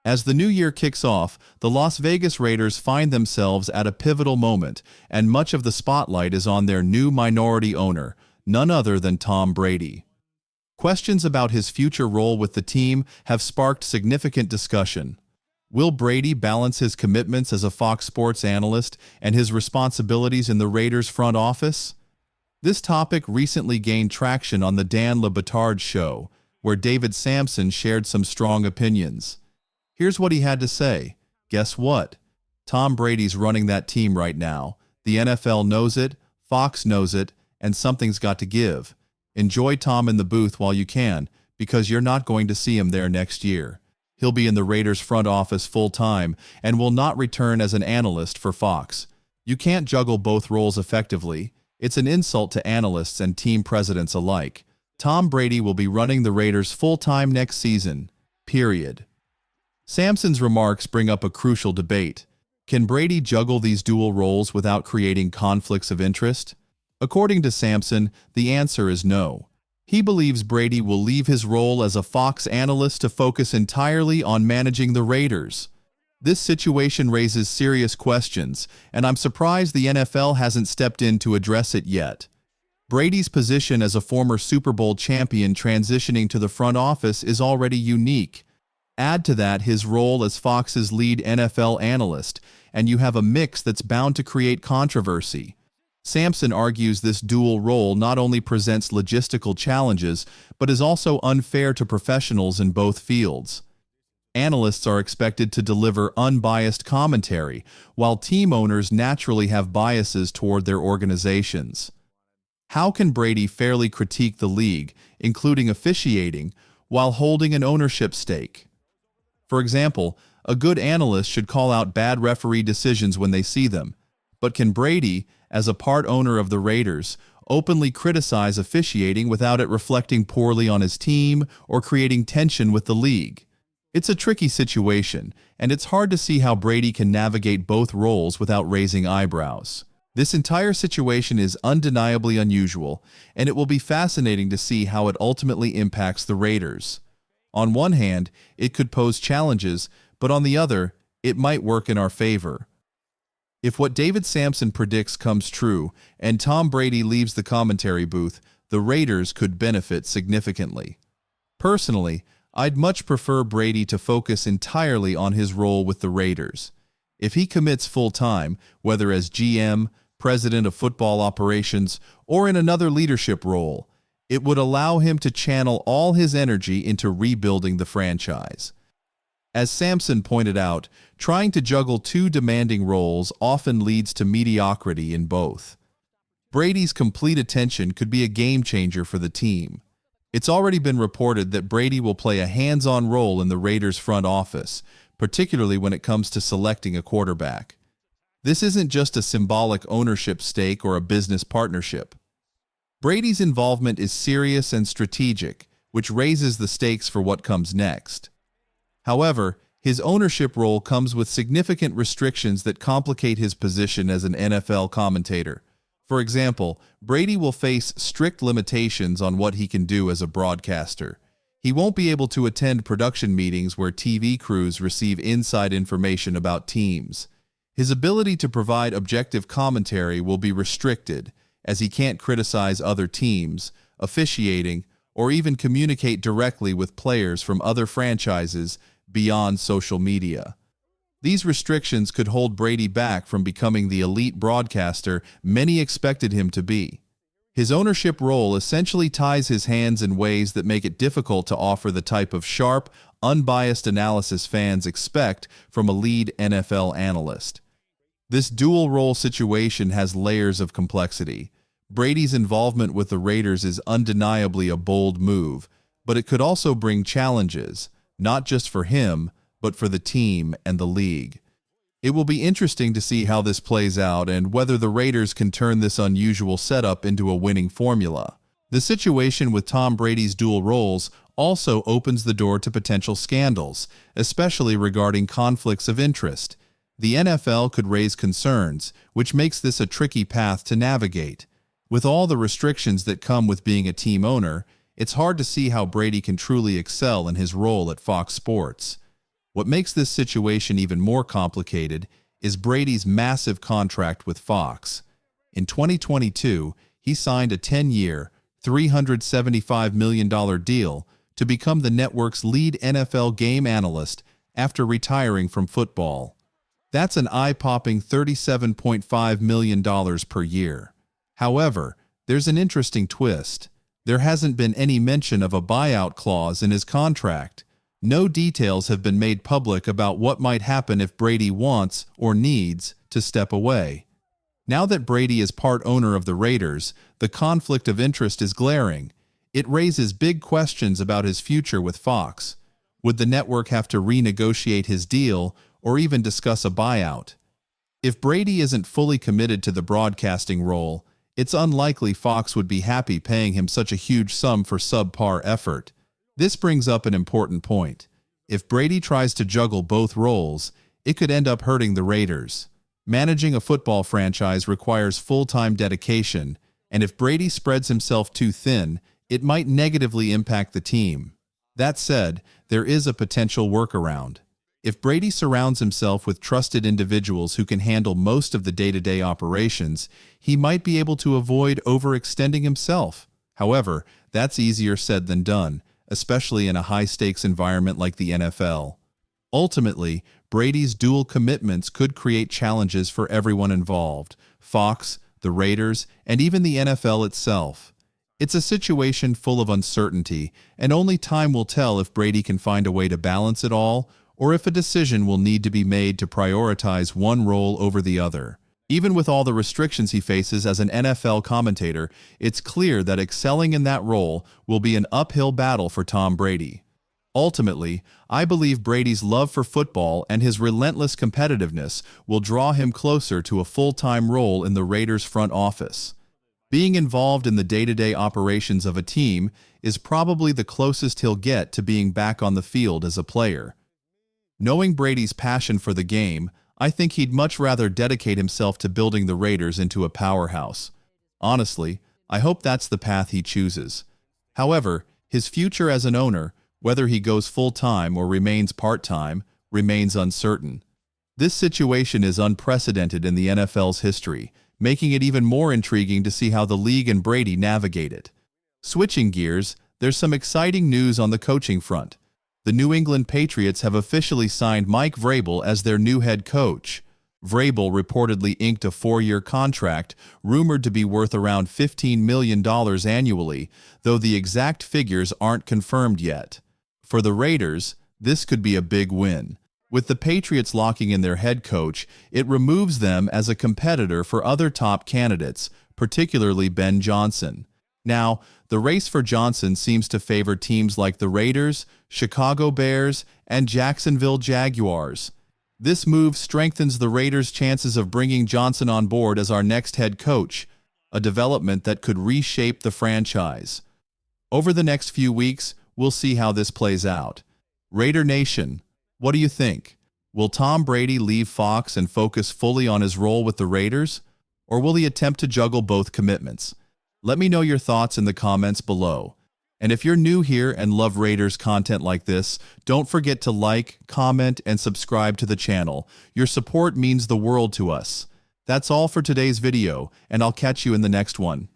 As the new year kicks off, the Las Vegas Raiders find themselves at a pivotal moment, and much of the spotlight is on their new minority owner, none other than Tom Brady. Questions about his future role with the team have sparked significant discussion. Will Brady balance his commitments as a Fox Sports analyst and his responsibilities in the Raiders front office? This topic recently gained traction on the Dan Le Batard show, where David Sampson shared some strong opinions. Here's what he had to say. Guess what? Tom Brady's running that team right now. The NFL knows it, Fox knows it, and something's got to give. Enjoy Tom in the booth while you can, because you're not going to see him there next year. He'll be in the Raiders front office full-time and will not return as an analyst for Fox. You can't juggle both roles effectively. It's an insult to analysts and team presidents alike. Tom Brady will be running the Raiders full-time next season. Period. Sampson's remarks bring up a crucial debate. Can Brady juggle these dual roles without creating conflicts of interest? According to Sampson, the answer is no. He believes Brady will leave his role as a Fox analyst to focus entirely on managing the Raiders. This situation raises serious questions, and I'm surprised the NFL hasn't stepped in to address it yet. Brady's position as a former Super Bowl champion transitioning to the front office is already unique. Add to that his role as Fox's lead NFL analyst, and you have a mix that's bound to create controversy. Sampson argues this dual role not only presents logistical challenges, but is also unfair to professionals in both fields. Analysts are expected to deliver unbiased commentary, while team owners naturally have biases toward their organizations. How can Brady fairly critique the league, including officiating, while holding an ownership stake? For example, a good analyst should call out bad referee decisions when they see them, but can Brady, as a part owner of the Raiders, openly criticize officiating without it reflecting poorly on his team or creating tension with the league? It's a tricky situation, and it's hard to see how Brady can navigate both roles without raising eyebrows. This entire situation is undeniably unusual, and it will be fascinating to see how it ultimately impacts the Raiders. On one hand, it could pose challenges, but on the other, it might work in our favor. If what David Sampson predicts comes true, and Tom Brady leaves the commentary booth, the Raiders could benefit significantly. Personally, I'd much prefer Brady to focus entirely on his role with the Raiders. If he commits full-time, whether as GM, president of football operations, or in another leadership role, it would allow him to channel all his energy into rebuilding the franchise. As Sampson pointed out, trying to juggle two demanding roles often leads to mediocrity in both. Brady's complete attention could be a game-changer for the team. It's already been reported that Brady will play a hands-on role in the Raiders' front office, particularly when it comes to selecting a quarterback. This isn't just a symbolic ownership stake or a business partnership. Brady's involvement is serious and strategic, which raises the stakes for what comes next. However, his ownership role comes with significant restrictions that complicate his position as an NFL commentator. For example, Brady will face strict limitations on what he can do as a broadcaster. He won't be able to attend production meetings where TV crews receive inside information about teams. His ability to provide objective commentary will be restricted, as he can't criticize other teams, officiating, or even communicate directly with players from other franchises beyond social media. These restrictions could hold Brady back from becoming the elite broadcaster many expected him to be. His ownership role essentially ties his hands in ways that make it difficult to offer the type of sharp, unbiased analysis fans expect from a lead NFL analyst. This dual-role situation has layers of complexity. Brady's involvement with the Raiders is undeniably a bold move, but it could also bring challenges, not just for him, but for the team and the league. It will be interesting to see how this plays out and whether the Raiders can turn this unusual setup into a winning formula. The situation with Tom Brady's dual roles also opens the door to potential scandals, especially regarding conflicts of interest. The NFL could raise concerns, which makes this a tricky path to navigate. With all the restrictions that come with being a team owner, it's hard to see how Brady can truly excel in his role at Fox Sports. What makes this situation even more complicated is Brady's massive contract with Fox. In 2022, he signed a 10-year, $375 million deal to become the network's lead NFL game analyst after retiring from football. That's an eye-popping $37.5 million per year. However, there's an interesting twist. There hasn't been any mention of a buyout clause in his contract. No details have been made public about what might happen if Brady wants or needs to step away. Now that Brady is part owner of the Raiders, the conflict of interest is glaring. It raises big questions about his future with Fox. Would the network have to renegotiate his deal or even discuss a buyout? If Brady isn't fully committed to the broadcasting role, it's unlikely Fox would be happy paying him such a huge sum for subpar effort. This brings up an important point. If Brady tries to juggle both roles, it could end up hurting the Raiders. Managing a football franchise requires full-time dedication, and if Brady spreads himself too thin, it might negatively impact the team. That said, there is a potential workaround. If Brady surrounds himself with trusted individuals who can handle most of the day-to-day operations, he might be able to avoid overextending himself. However, that's easier said than done, especially in a high-stakes environment like the NFL. Ultimately, Brady's dual commitments could create challenges for everyone involved: Fox, the Raiders, and even the NFL itself. It's a situation full of uncertainty, and only time will tell if Brady can find a way to balance it all, or if a decision will need to be made to prioritize one role over the other. Even with all the restrictions he faces as an NFL commentator, it's clear that excelling in that role will be an uphill battle for Tom Brady. Ultimately, I believe Brady's love for football and his relentless competitiveness will draw him closer to a full-time role in the Raiders' front office. Being involved in the day-to-day operations of a team is probably the closest he'll get to being back on the field as a player. Knowing Brady's passion for the game, I think he'd much rather dedicate himself to building the Raiders into a powerhouse. Honestly, I hope that's the path he chooses. However, his future as an owner, whether he goes full-time or remains part-time, remains uncertain. This situation is unprecedented in the NFL's history, making it even more intriguing to see how the league and Brady navigate it. Switching gears, there's some exciting news on the coaching front. The New England Patriots have officially signed Mike Vrabel as their new head coach. Vrabel reportedly inked a 4-year contract, rumored to be worth around $15 million annually, though the exact figures aren't confirmed yet. For the Raiders, this could be a big win. With the Patriots locking in their head coach, it removes them as a competitor for other top candidates, particularly Ben Johnson. Now, the race for Johnson seems to favor teams like the Raiders, Chicago Bears, and Jacksonville Jaguars. This move strengthens the Raiders' chances of bringing Johnson on board as our next head coach, a development that could reshape the franchise. Over the next few weeks, we'll see how this plays out. Raider Nation, what do you think? Will Tom Brady leave Fox and focus fully on his role with the Raiders? Or will he attempt to juggle both commitments? Let me know your thoughts in the comments below. And if you're new here and love Raiders content like this, don't forget to like, comment, and subscribe to the channel. Your support means the world to us. That's all for today's video, and I'll catch you in the next one.